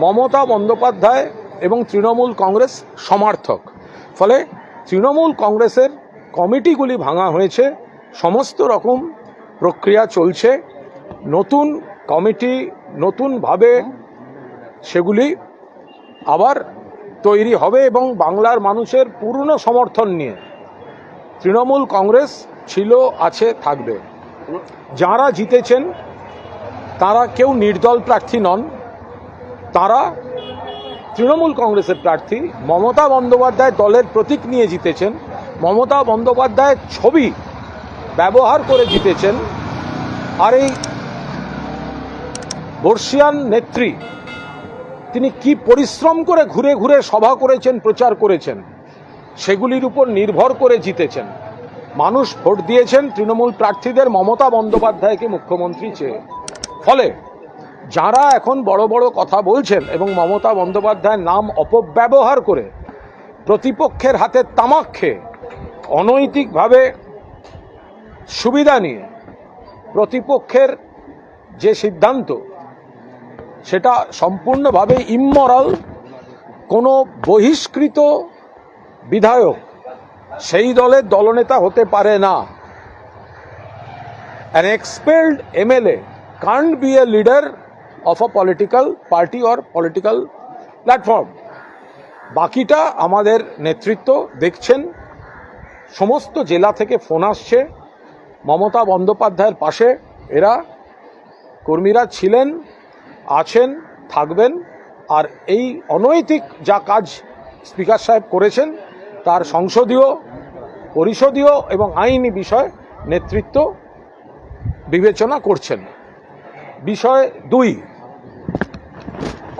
মমতা বন্দ্যোপাধ্যায় এবং তৃণমূল কংগ্রেস সমর্থক। ফলে তৃণমূল কংগ্রেসের কমিটিগুলি ভাঙা হয়েছে, সমস্ত রকম প্রক্রিয়া চলছে, নতুন কমিটি নতুনভাবে সেগুলি আবার তৈরি হবে এবং বাংলার মানুষের পূর্ণ সমর্থন নিয়ে তৃণমূল কংগ্রেস ছিল, আছে, থাকবে। যারা জিতেছেন তারা কেউ নির্দল প্রার্থী নন, তারা তৃণমূল কংগ্রেসের প্রার্থী। মমতা বন্দ্যোপাধ্যায় দলের প্রতীক নিয়ে জিতেছেন, মমতা বন্দ্যোপাধ্যায়ের ছবি ব্যবহার করে জিতেছেন। আর এই বর্ষিয়ান নেত্রী তিনি কি পরিশ্রম করে ঘুরে ঘুরে সভা করেছেন, প্রচার করেছেন, সেগুলির উপর নির্ভর করে জিতেছেন। মানুষ ভোট দিয়েছেন তৃণমূল প্রার্থীদের মমতা বন্দ্যোপাধ্যায়কে মুখ্যমন্ত্রী চেয়ে। ফলে যারা এখন বড় বড় কথা বলছেন এবং মমতা বন্দ্যোপাধ্যায়ের নাম অপব্যবহার করে প্রতিপক্ষের হাতে তামাক খেয়ে অনৈতিকভাবে সুবিধা নিয়ে প্রতিপক্ষের যে সিদ্ধান্ত সেটা সম্পূর্ণভাবে ইমমরাল, কোনো বহিষ্কৃত বিধায়ক সেই দলের দলনেতা হতে পারে না। An expelled MLA can't be a leader of a political party or political platform. বাকিটা আমাদের নেতৃত্ব দেখছেন, সমস্ত জেলা থেকে ফোন আসছে মমতা বন্দ্যোপাধ্যায়ের পাশে এরা কর্মীরা ছিলেন, আছেন, থাকবেন। আর এই অনৈতিক যা কাজ স্পিকার সাহেব করেছেন তার সংসদীয়, পরিষদীয় এবং আইনি বিষয় নেতৃত্ব বিবেচনা করছেন। বিষয় 2,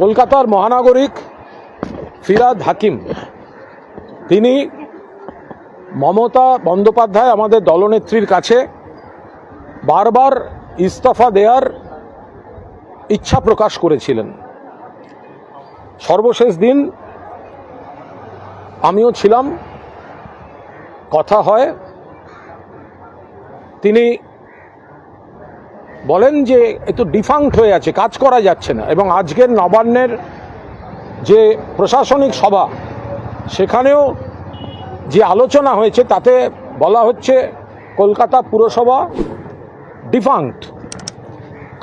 কলকাতার মহানাগরিক ফিরহাদ হাকিম, তিনি মমতা বন্দ্যোপাধ্যায় আমাদের দলনেত্রীর কাছে বারবার ইস্তফা দেওয়ার ইচ্ছা প্রকাশ করেছিলেন। সর্বশেষ দিন আমিও ছিলাম, কথা হয়, তিনি বলেন যে একটু ডিফাঙ্ক্ট হয়ে আছে, কাজ করা যাচ্ছে না। এবং আজকের নবান্নের যে প্রশাসনিক সভা সেখানেও যে আলোচনা হয়েছে তাতে বলা হচ্ছে কলকাতা পুরসভা ডিফাঙ্ক্ট,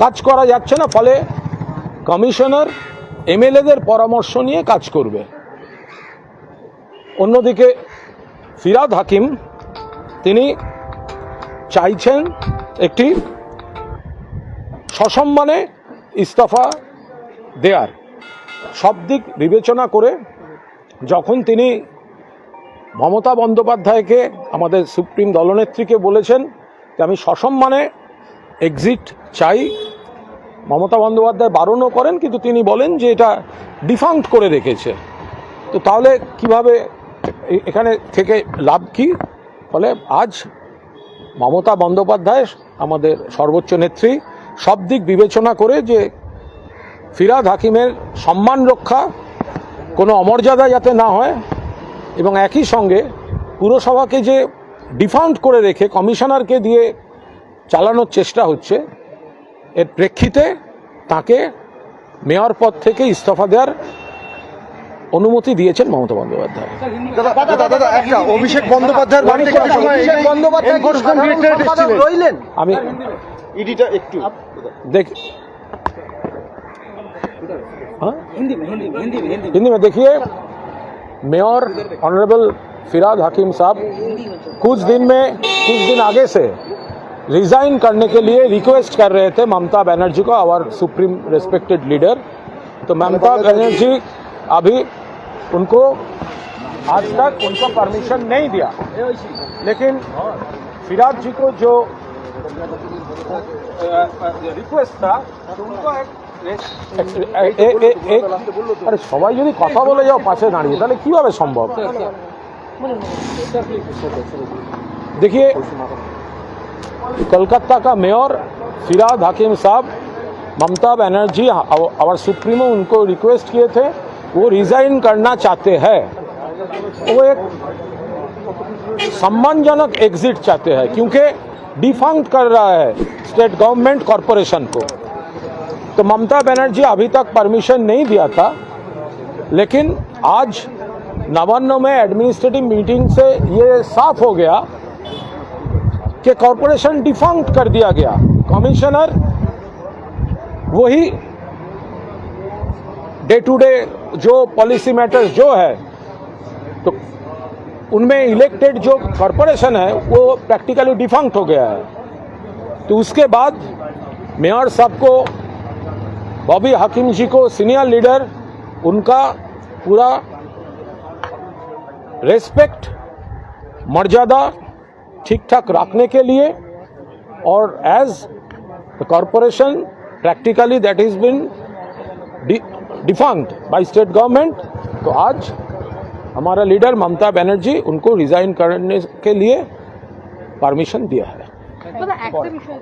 কাজ করা যাচ্ছে না। ফলে কমিশনার এমএলএদের পরামর্শ নিয়ে কাজ করবে। অন্যদিকে ফিরহাদ হাকিম তিনি চাইছেন একটি সসম্মানে ইস্তফা দেয়ার। সব দিক বিবেচনা করে যখন তিনি মমতা বন্দ্যোপাধ্যায়কে, আমাদের সুপ্রিম দলনেত্রীকে বলেছেন যে আমি সসম্মানে এক্সিট চাই, মমতা বন্দ্যোপাধ্যায় বারণও করেন, কিন্তু তিনি বলেন যে এটা ডিফাঙ্ক্ট করে রেখেছে। তো তাহলে কিভাবে এখানে থেকে লাভ কি? ফলে আজ মমতা বন্দ্যোপাধ্যায় আমাদের সর্বোচ্চ নেত্রী সব দিক বিবেচনা করে যে ফিরহাদ হাকিমের সম্মান রক্ষা, কোনো অমর্যাদা যাতে না হয়, এবং একই সঙ্গে পুরসভাকে যে ডিফাঙ্ক্ট করে রেখে কমিশনারকে দিয়ে চালানোর চেষ্টা হচ্ছে, এর প্রেক্ষিতে তাকে মেয়র পদ থেকে ইস্তফা দেওয়ার অনুমতি দিয়েছেন মমতা বন্দ্যোপাধ্যায়। অভিষেক বন্দ্যোপাধ্যায়ের আমি हिंदी में देखिए, मेयर ऑनरेबल फिरहाद हकीम साहब कुछ दिन आगे से रिजाइन करने के लिए रिक्वेस्ट कर रहे थे ममता बनर्जी को, आवर सुप्रीम रेस्पेक्टेड लीडर। तो ममता बनर्जी अभी उनको आज तक उनको परमिशन नहीं दिया, लेकिन फिरहाद जी को जो रिक्वेस्ट था तो उनको আরে সবাই যদি কথা বলে যাও পাশে দাঁড়িয়ে, তাহলে কিভাবে সম্ভব? देखिए, कोलकाता का मेयर फिरहाद हकीम साहब, ममता बनर्जी आवर सुप्रीमो उनको रिक्वेस्ट किए थे, वो रिजाइन करना चाहते हैं। वो एक सम्मानजनक एग्जिट चाहते हैं क्योंकि डिफंक्ट कर रहा है स्टेट गवर्नमेंट कॉरपोरेशन को। तो ममता बनर्जी अभी तक परमिशन नहीं दिया था, लेकिन आज नवान्न में एडमिनिस्ट्रेटिव मीटिंग से ये साफ हो गया कि कॉरपोरेशन डिफंक्ट कर दिया गया। कमिश्नर वही डे टू डे जो पॉलिसी मैटर्स जो है, तो उनमें इलेक्टेड जो कॉरपोरेशन है वो प्रैक्टिकली डिफंक्ट हो गया है। तो उसके बाद मेयर साहब को, बॉबी हकीम जी को, सीनियर लीडर, उनका पूरा रेस्पेक्ट, मर्यादा ठीक ठाक रखने के लिए, और as the corporation practically that is been defunct by state government, तो आज हमारा लीडर ममता बनर्जी उनको रिजाइन करने के लिए परमिशन दिया है। একটা বিষয়